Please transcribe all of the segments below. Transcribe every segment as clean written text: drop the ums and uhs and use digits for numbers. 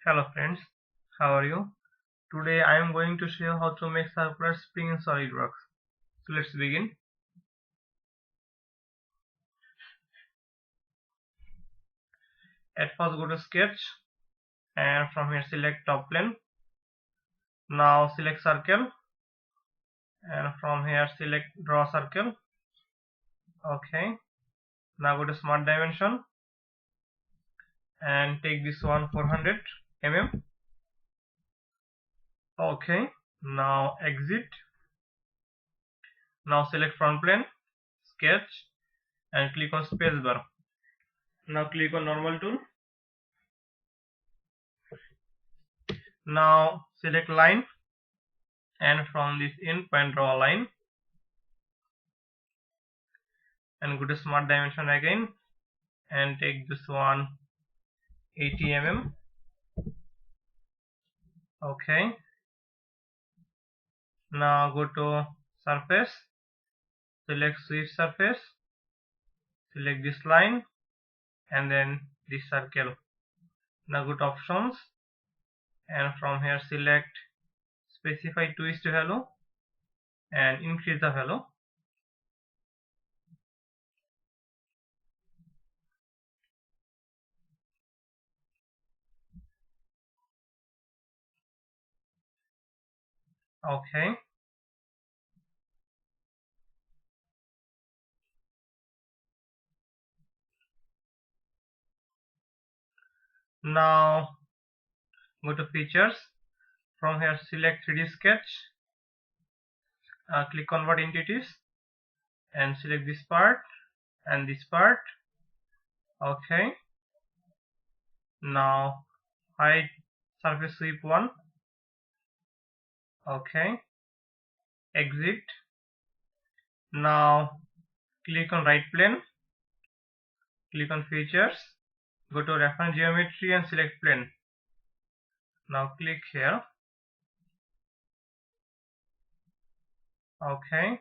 Hello friends, how are you? Today I am going to show you how to make circular spring in SolidWorks. So let's begin. At first go to sketch and from here select top plane. Now select circle and from here select draw circle. Okay. Now go to smart dimension and take this one 400 mm. Okay. Now exit. Now select front plane, sketch and click on spacebar. Now click on normal tool. Now select line and from this end point draw a line and go to smart dimension again and take this one 80 mm. Okay. Now go to surface, select sweep surface, select this line and then this circle. Now go to options and from here select specify twist value and increase the value. Okay. Now go to features, from here select 3D sketch, click convert entities and select this part and this part. Okay. Now hide surface sweep 1. Okay. Exit. Now click on right plane, click on features, go to reference geometry and select plane. Now click here. Okay.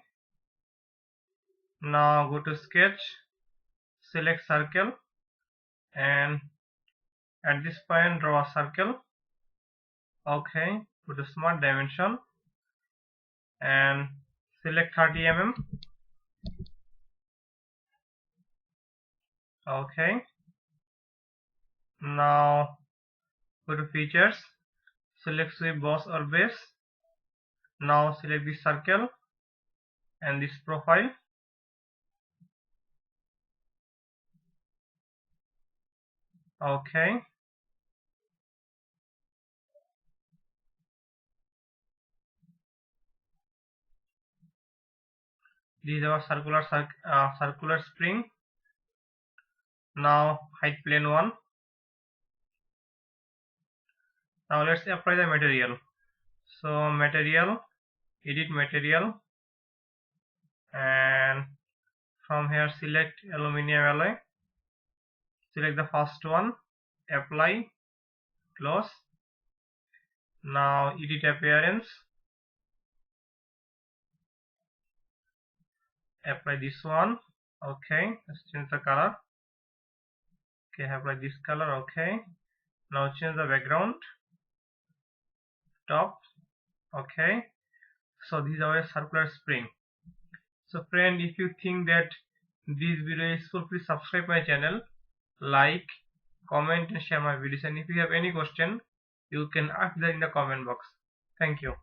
Now go to sketch, select circle and at this point draw a circle. Okay. Go to smart dimension and select 30 mm. Okay. Now go to features, select sweep boss or base. Now select this circle and this profile. Okay. This is our circular spring. Now hide plane 1. Now let's apply the material. So material, edit material and from here select aluminium alloy. Select the first one, apply, close. Now edit appearance, apply this one. Okay, let's change the color. Okay, apply this color. Okay, now change the background, top. Okay, so this is our circular spring. So friend, if you think that this video is useful, please subscribe my channel, like, comment and share my videos, and if you have any question you can ask that in the comment box. Thank you.